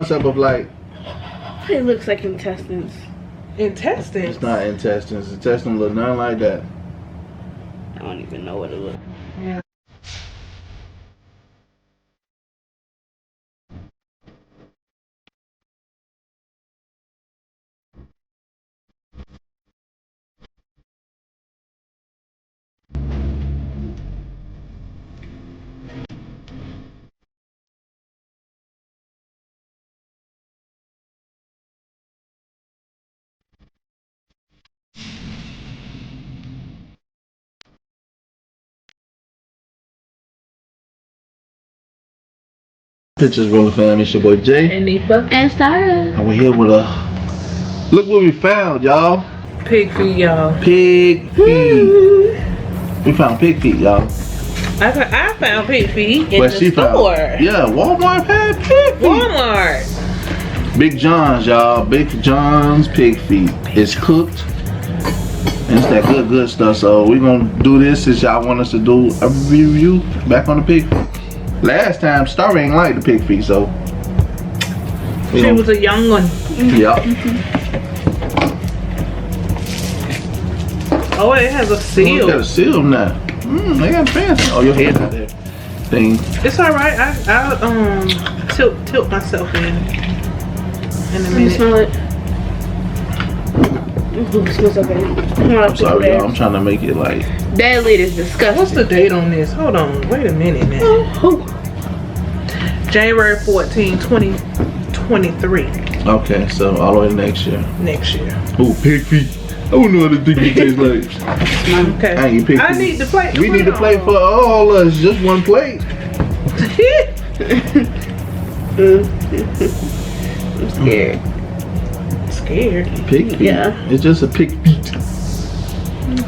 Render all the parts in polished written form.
Concept of like. It looks like intestines. Intestines? It's not intestines. Intestines look nothing like that. I don't even know what it looks. Yeah. Pictures rolling fam, it's your boy Jay. And Nipa. And Sarah. And we're here with a. Look what we found, y'all. Pig feet, y'all. Pig feet. We found pig feet, y'all. I found pig feet in But the she store. found. Yeah, Walmart had pig feet. Walmart. Big John's, y'all. Big John's pig feet. It's cooked. And it's that good stuff. So we're gonna do this since y'all want us to do a review back on the pig feet. Last time, Star ain't like the pig feet, so. She was a young one. Yep. Oh, it has a seal. Oh, got a seal now. They got fancy. Oh, your head out there. Thing. It's alright. I'll tilt myself in a Let me minute. smell it. It smells okay. I'm sorry, y'all. I'm trying to make it like. That lid is disgusting. What's the date on this? Hold on. Wait a minute now. Oh. January 14, 2023. Okay, so all the way to next year. Next year. Oh, pig feet. I don't know what the thing tastes like. Okay. I ain't pig I feet. need the plate. We need to plate for all of us. Just one plate. I'm scared. Scared. Pig feet. Yeah. It's just a pig feet.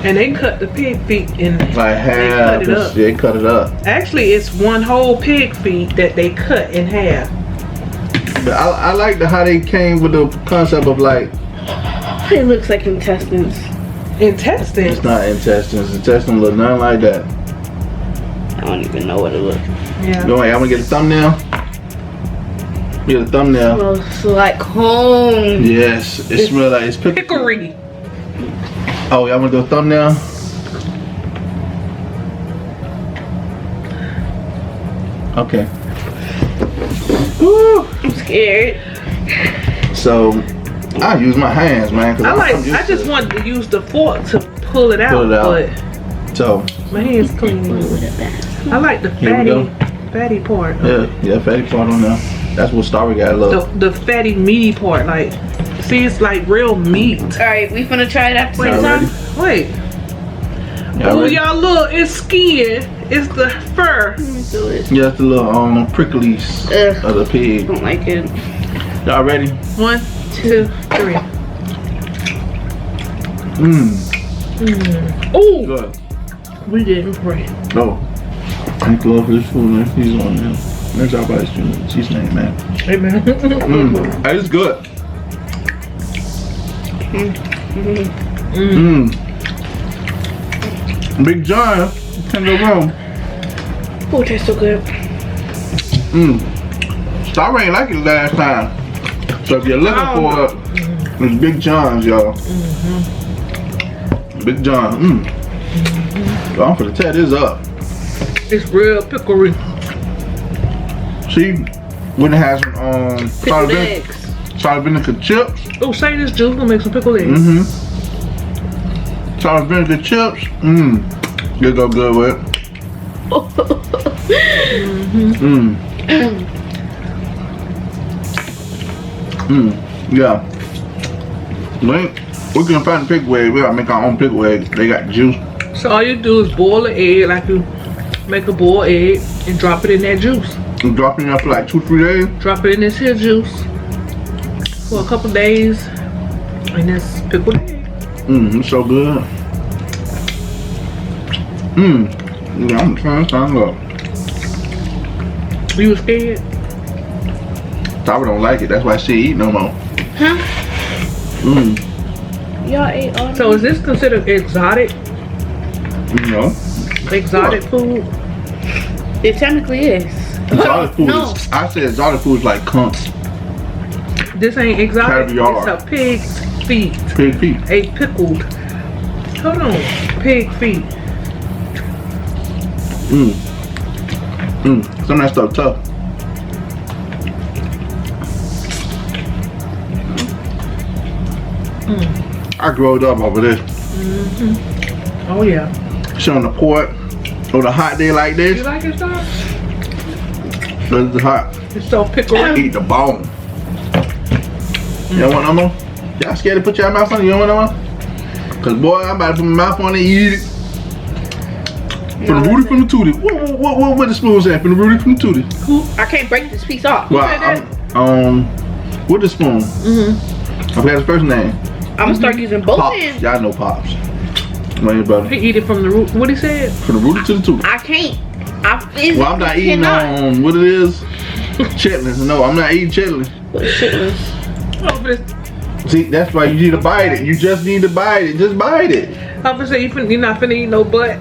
And they cut the pig feet in Like half. They cut it up. Actually, it's one whole pig feet that they cut in half. But I like how they came with the concept of like. It looks like intestines. Intestines? It's not intestines. Intestines look nothing like that. I don't even know what it looks like. Yeah. No, wait, I'm gonna get a thumbnail. Get a thumbnail. It smells like home. Yes, it smells like it's Hickory. Oh, y'all wanna do a thumbnail? Okay. Woo. I'm scared. So, I use my hands, man. Cause I just wanted to use the fork to pull it out, but so my hands clean. I like the fatty part. Yeah, fatty part on there. That's what Starry got love. The fatty meaty part, like, see, it's like real meat. All right, we finna try it at the Y'all same time. Wait. Y'all Oh, ready? y'all look, it's skin. It's the fur. Let me do it. Yeah, it's the little pricklies of the I pig. don't like it. Y'all ready? 1, 2, 3. Oh, Good. we didn't pray. No. Thank you for this food, man. He's on there. Next job by she's name, man. Amen. Hey, it's good. Big John, can't go wrong. Oh, it tastes so good. Star ain't like it last time. So if you're looking for it, it's Big John's, y'all. Big John. So I'm gonna tear this up. It's real pickery. See, when it has Pickled eggs. salt vinegar chips. Oh, say this juice will make some pickled eggs. Salt vinegar chips. They go good with it. Yeah. We can find the pickled egg. We gotta make our own pickled egg. They got juice. So all you do is boil an egg, like you make a boiled egg, and drop it in that juice. And drop it in there for like 2-3 days. Drop it in this here juice for a couple days, and it's pickled egg. It's so good. Yeah, I'm trying to stand up. You was scared? Tyra don't like it. That's why she eat no more. Huh? Y'all ate all So is this considered exotic? No. Exotic food? It technically is. Exotic food No. is, I said exotic food is like cunts. This ain't exotic. Caviar. It's a pig's feet. Pig feet. A pickled. Hold on. Pig feet. Some of that stuff tough. I grew up over this. Oh yeah. Sit on the porch on a hot day like You this. like it, Star? It's hot. It's so pickled. Eat the bone. You don't want no more? Y'all scared to put your mouth on it? You don't want no more? Cause boy, I'm about to put my mouth on it and eat it. From the Rudy from the Tootie. What the spoon say? From the Rudy from the Tootie. I can't break this piece off. Well, with the spoon. I forgot his first name. I'm gonna start using both Pops. hands. Y'all know Pops. My brother. He eat it from the root. What he said? From the Rudy to the Tootie. I can't. Well, I'm not eating on what it is. Chitlins. No, I'm not eating chitlins. Chitlins. Oh, but See, that's why you need to bite it. You just need to bite it. Just bite it. I'm gonna say you're not finna eat no butt.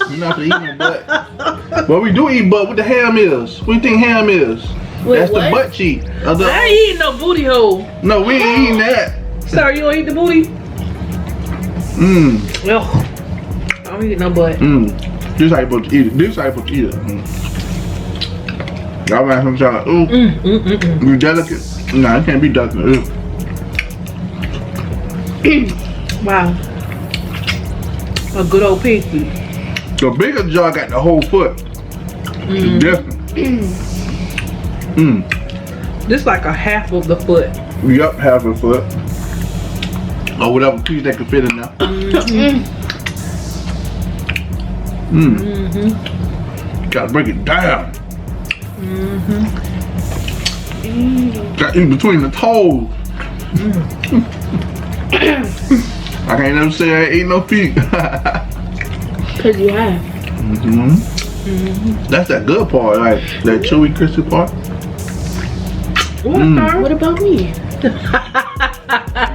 You're not gonna eat no butt. Well, we do eat butt. What the ham is? What do you think ham is? Wait, That's what? the butt cheek. I ain't eating no booty hole. No, we ain't eating that. Sorry, you don't eat the booty? Ugh. I don't eat no butt. This is how you supposed to eat it. This is how you supposed to eat it. Y'all might have some ooh. You delicate? Nah, it can't be delicate. Wow. A good old pig feet. The bigger jar got the whole foot. It's different. This like a half of the foot. Yup, half a foot. Or whatever piece that can fit in there. Gotta break it down. Got in between the toes. I can't never say I ain't eat no feet. Cause you have. That's that good part, like that chewy, crispy part. What about me?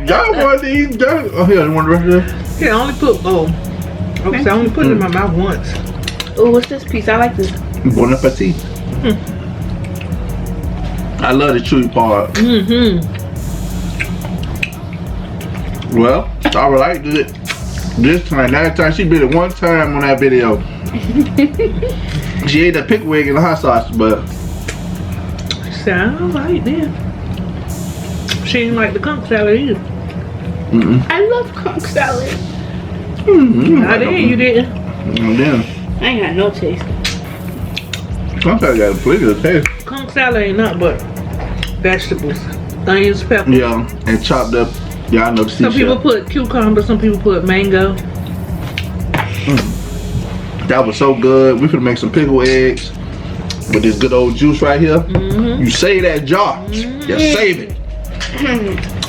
Y'all want to eat that? Oh, here, you want the rest of this? Yeah, I only put I only put it in my mouth once. Oh, what's this piece? I like this. Bon appetit. I love the chewy part. Well, I liked it this time. Last time she did it one time on that video. She ate the pickle egg and the hot sauce, but Sound right then. She ain't like the conch salad either. I love conch salad. I did, you didn't. Then I ain't got no taste. sometimes got a pretty good taste. Conch salad ain't nothing but vegetables, onions, peppers. Yeah, and chopped up. Y'all know the Some people put cucumber, some people put mango. That was so good. We finna make some pickle eggs with this good old juice right here. You save that jar. You save it.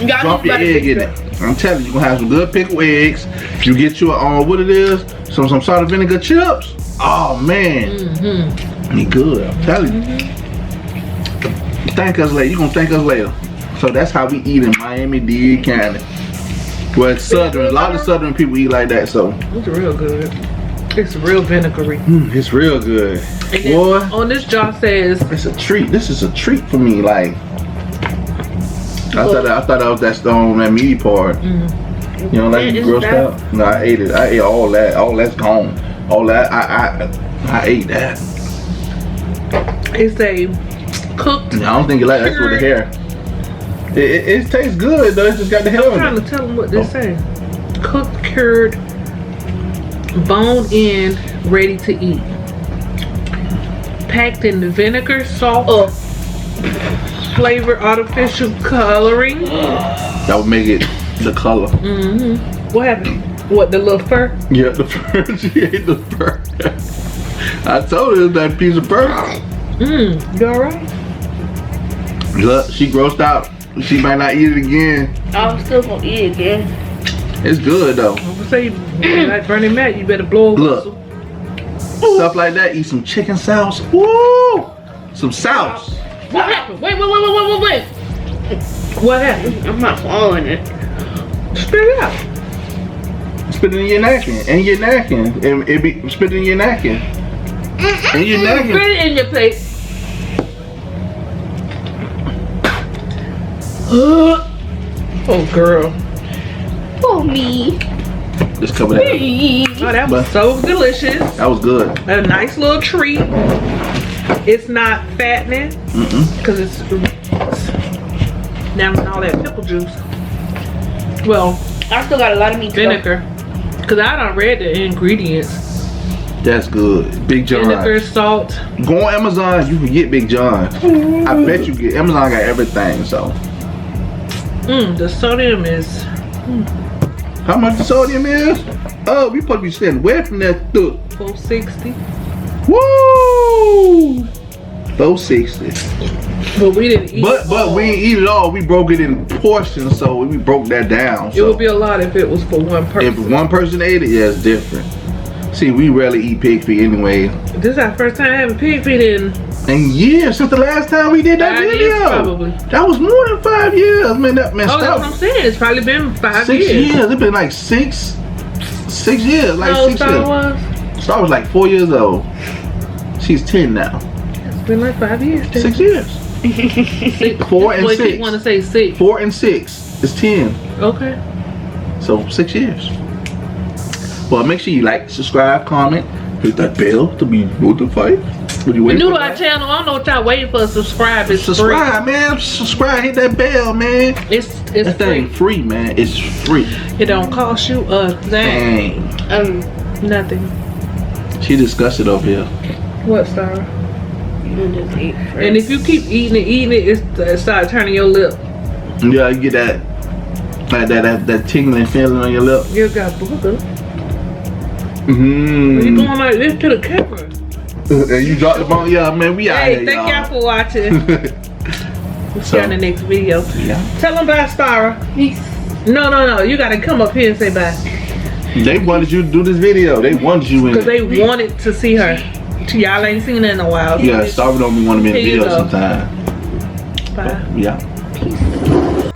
Drop your egg in it. I'm telling you, you're gonna have some good pickle eggs. You get you what it is, some salt and vinegar chips. Oh man, be good. I'm telling you. Thank us later. You gonna thank us later. So that's how we eat in Miami-Dade County. Well, it's southern. A lot of southern people eat like that. So It's real good. It's real vinegary. it's real good. And then Boy, on this jar says it's a treat. This is a treat for me. Like I thought that was that stone, that meaty part. You know, like Is grossed that- out. No, I ate it. I ate all that. All that's gone. All that I ate that. it's a cooked. I don't think you like that's with the hair. It tastes good though. It's just got the hair I'm on trying it. to tell them what this says. Cooked, cured, bone in, ready to eat. Packed in the vinegar, salt, flavor, artificial coloring. That would make it the color. What happened? What, the little fur? Yeah, the fur. She ate the fur. I told her it was that piece of fur. You alright? Look, she grossed out. She might not eat it again. I'm still gonna eat it again. It's good though. I'm gonna say, like Bernie Mac, you better blow a Look. whistle. Stuff like that. Eat some chicken sauce. Woo! Some sauce. What happened? Wait. What happened? I'm not following it. Spit it out. Spit it in your napkin. And your napkin. And it be spit it in your napkin. And your Put napkin. it in your plate. Oh, girl. For me. Just cover that. Oh, that was so delicious. That was good. A nice little treat. It's not fattening because it's down in all that pickle juice. Well, I still got a lot of meat. vinegar. Because I done read the ingredients. That's good. Big John. Vinegar, salt. Go on Amazon, you can get Big John. I bet you get. Amazon got everything, so. The sodium is. How much the sodium is? Oh, we supposed to be staying away from that stuff. 460. Woo! 460. But we didn't eat But we didn't eat it all. We broke it in portions, so we broke that down. It So would be a lot if it was for one person. if one person ate it, yeah, it's different. See, we rarely eat pig feet anyway. This is our first time having pig feet in And years since the last time we did that 5 video. years, probably. That was more than 5 years. Man, that man Oh, that's what I'm saying. It's probably been 5 6 years. years. It's been like 6 years. Like How old 6 Star years. was? Star was like 4 years old. She's 10 now. It's been like 5 years. 6 years. 4 and Boy, 6. you want to say 6. 4 and 6 is 10. Okay. So 6 years. Well, make sure you like, subscribe, comment, hit that bell to be notified. When you We're wait new for to our that. channel. I don't know what y'all waiting for. Subscribe. It's Subscribe, man. Subscribe. Hit that bell, man. free. It's That thing free. free, man. It's free. It don't cost you a thing. Dang. Nothing. She disgusted over here. What, Star? You just eat first. And if you keep eating it, it start turning your lip. Yeah, you get that, like that tingling feeling on your lip. You got booger. Mm-hmm. You going like this to the camera. And you dropped the bone. Yeah, man. We out Hey, here, thank y'all for watching. We'll see So- you in the next video. Yeah. Tell them bye, Stara. No. You gotta come up here and say bye. They wanted you to do this video. They wanted you in Because it. they wanted to see her. Y'all ain't seen her in a while. Yeah, Starvin don't be want to be in the Here you video go. sometime. Bye. Yeah.